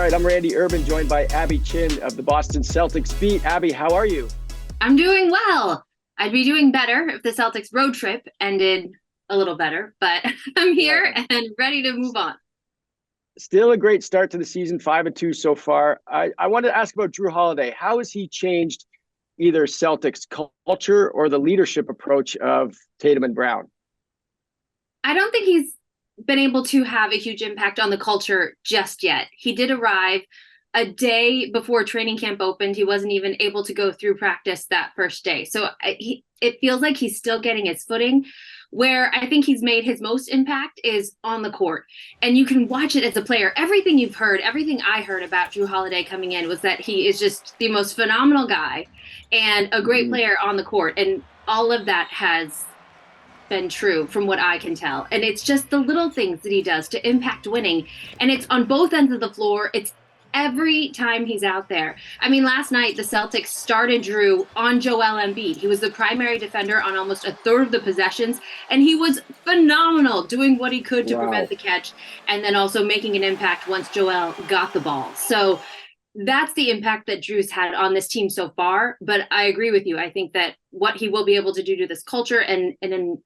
right, I'm Randy Urban, joined by Abby Chin of the Boston Celtics beat. Abby, how are you? I'm doing well. I'd be doing better if the Celtics road trip ended a little better, but I'm here Yeah. and ready to move on. Still a great start to the season, 5-2 so far. I wanted to ask about Jrue Holiday. How has he changed either Celtics culture or the leadership approach of Tatum and Brown? I don't think he's been able to have a huge impact on the culture just yet. He did arrive a day before training camp opened. He wasn't even able to go through practice that first day. So it feels like he's still getting his footing. Where I think he's made his most impact is on the court. And you can watch it as a player. Everything you've heard, everything I heard about Jrue Holiday coming in was that he is just the most phenomenal guy and a great player on the court. And all of that has been true from what I can tell. And it's just the little things that he does to impact winning. And it's on both ends of the floor. It's every time he's out there. I mean, last night the Celtics started Jrue on Joel Embiid. He was the primary defender on almost a third of the possessions, and he was phenomenal doing what he could to prevent the catch and then also making an impact once Joel got the ball. So that's the impact that Jrue's had on this team so far. But I agree with you. I think that what he will be able to do to this culture and in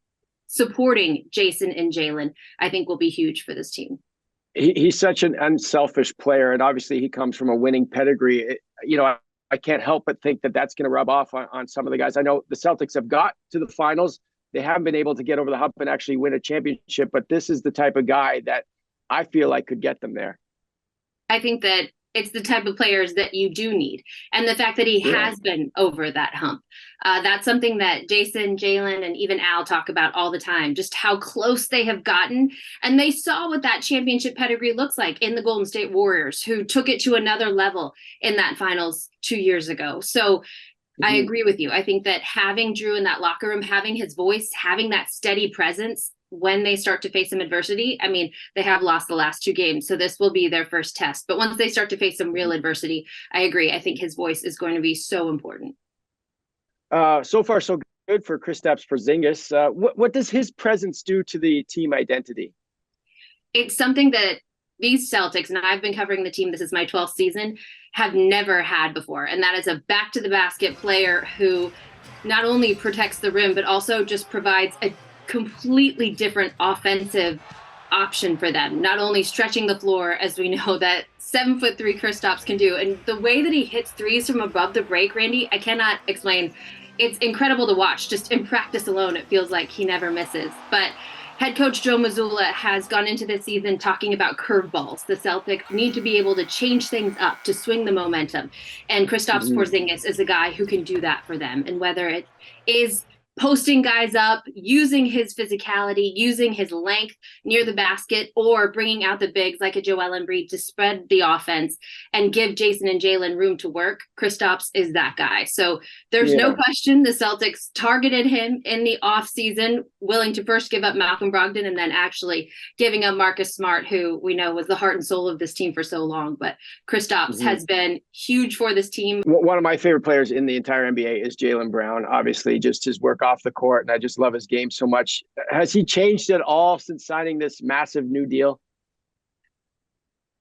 supporting Jason and Jaylen, I think will be huge for this team. He's such an unselfish player, and obviously he comes from a winning pedigree. I can't help but think that that's going to rub off on some of the guys. I know the Celtics have got to the finals. They haven't been able to get over the hump and actually win a championship, but this is the type of guy that I feel like could get them there. I think that it's the type of players that you do need. And the fact that he has been over that hump, that's something that Jason, Jaylen, and even Al talk about all the time, just how close they have gotten. And they saw what that championship pedigree looks like in the Golden State Warriors, who took it to another level in that finals 2 years ago. So I agree with you. I think that having Jrue in that locker room, having his voice, having that steady presence when they start to face some adversity. I mean, they have lost the last 2 games, so this will be their first test. But once they start to face some real adversity, I agree. I think his voice is going to be so important. So far, so good for Kristaps Porzingis. What does his presence do to the team identity? It's something that these Celtics, and I've been covering the team, this is my 12th season, have never had before. And that is a back-to-the-basket player who not only protects the rim, but also just provides a completely different offensive option for them, not only stretching the floor, as we know that 7'3" Kristaps can do. And the way that he hits threes from above the break, Randy, I cannot explain. It's incredible to watch. Just in practice alone, it feels like he never misses. But head coach Joe Mazzulla has gone into this season talking about curveballs. The Celtics need to be able to change things up to swing the momentum. And Kristaps Porzingis is a guy who can do that for them. And whether it is posting guys up, using his physicality, using his length near the basket, or bringing out the bigs like a Joel Embiid to spread the offense and give Jason and Jaylen room to work, Kristaps is that guy. So there's no question the Celtics targeted him in the offseason, willing to first give up Malcolm Brogdon and then actually giving up Marcus Smart, who we know was the heart and soul of this team for so long. But Kristaps has been huge for this team. One of my favorite players in the entire NBA is Jaylen Brown. Obviously, just his work off the court, and I just love his game so much. Has he changed at all since signing this massive new deal?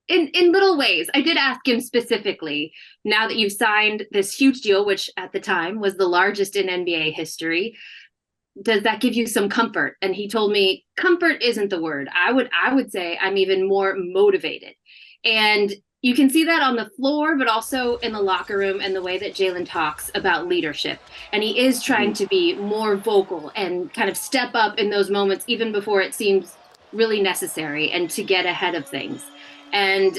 In little ways. I did ask him specifically, now that you've signed this huge deal, which at the time was the largest in NBA history, does that give you some comfort? And he told me comfort isn't the word. I would say I'm even more motivated. And you can see that on the floor, but also in the locker room and the way that Jaylen talks about leadership. And he is trying to be more vocal and kind of step up in those moments, even before it seems really necessary, and to get ahead of things. And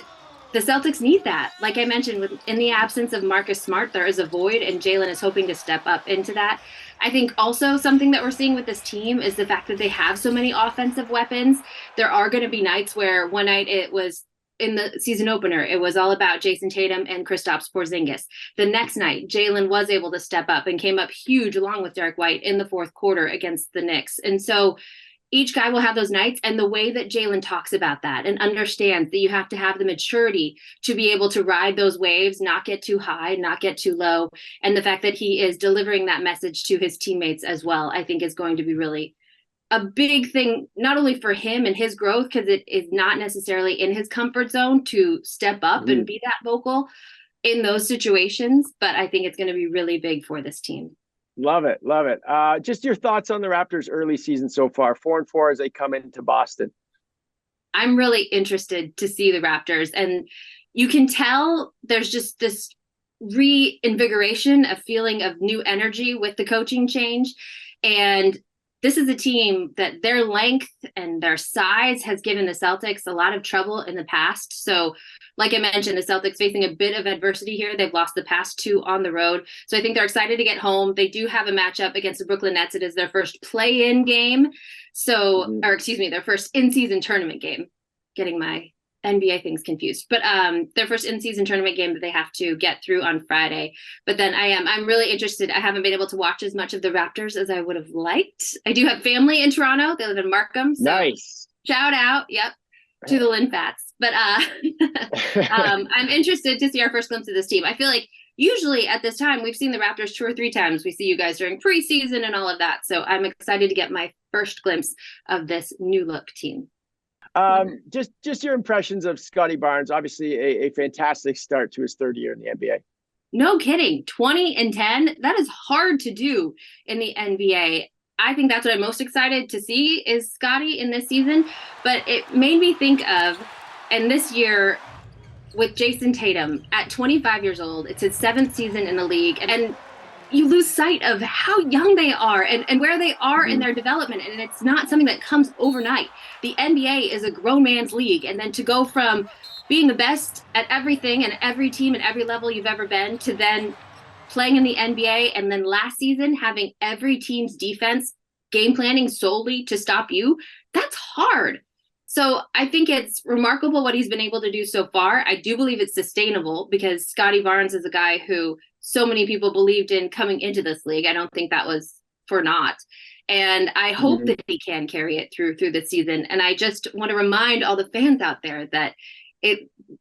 the Celtics need that. Like I mentioned, in the absence of Marcus Smart, there is a void, and Jaylen is hoping to step up into that. I think also something that we're seeing with this team is the fact that they have so many offensive weapons. There are going to be nights where one night it was in the season opener, it was all about Jason Tatum and Kristaps Porzingis. The next night, Jaylen was able to step up and came up huge along with Derek White in the fourth quarter against the Knicks. And so each guy will have those nights, and the way that Jaylen talks about that and understands that you have to have the maturity to be able to ride those waves, not get too high, not get too low. And the fact that he is delivering that message to his teammates as well, I think is going to be really a big thing, not only for him and his growth, because it is not necessarily in his comfort zone to step up and be that vocal in those situations, but I think it's going to be really big for this team. Love it. Love it. Just your thoughts on the Raptors' early season so far, 4-4 as they come into Boston. I'm really interested to see the Raptors, and you can tell there's just this reinvigoration, a feeling of new energy with the coaching change. And this is a team that their length and their size has given the Celtics a lot of trouble in the past. So like I mentioned, the Celtics facing a bit of adversity here. They've lost the past 2 on the road. So I think they're excited to get home. They do have a matchup against the Brooklyn Nets. It is their first play-in game. So, or excuse me, their first in-season tournament game. Getting my NBA things confused, but their first in-season tournament game that they have to get through on Friday. But then I'm really interested. I haven't been able to watch as much of the Raptors as I would have liked. I do have family in Toronto. They live in Markham. So nice. Shout out. Yep. To the Linfats. But I'm interested to see our first glimpse of this team. I feel like usually at this time, we've seen the Raptors 2 or 3 times. We see you guys during preseason and all of that. So I'm excited to get my first glimpse of this new look team. Just your impressions of Scottie Barnes. Obviously a fantastic start to his 3rd year in the NBA. No kidding. 20-10. That is hard to do in the NBA. I think that's what I'm most excited to see is Scottie in this season. But it made me think of, and this year with Jason Tatum at 25 years old, it's his 7th season in the league. And you lose sight of how young they are and where they are in their development. And it's not something that comes overnight. The NBA is a grown man's league. And then to go from being the best at everything and every team and every level you've ever been to then playing in the NBA, and then last season having every team's defense game planning solely to stop you, that's hard. So I think it's remarkable what he's been able to do so far. I do believe it's sustainable because Scottie Barnes is a guy who so many people believed in coming into this league. I don't think that was for naught. And I hope that he can carry it through the season. And I just want to remind all the fans out there that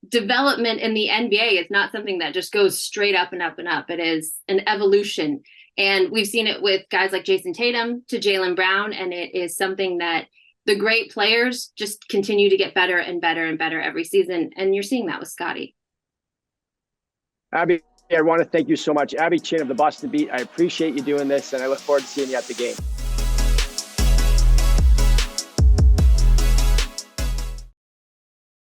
development in the NBA is not something that just goes straight up and up and up. It is an evolution. And we've seen it with guys like Jason Tatum to Jaylen Brown. And it is something that the great players just continue to get better and better and better every season. And you're seeing that with Scottie. Abby, I want to thank you so much. Abby Chin of the Boston Beat. I appreciate you doing this, and I look forward to seeing you at the game.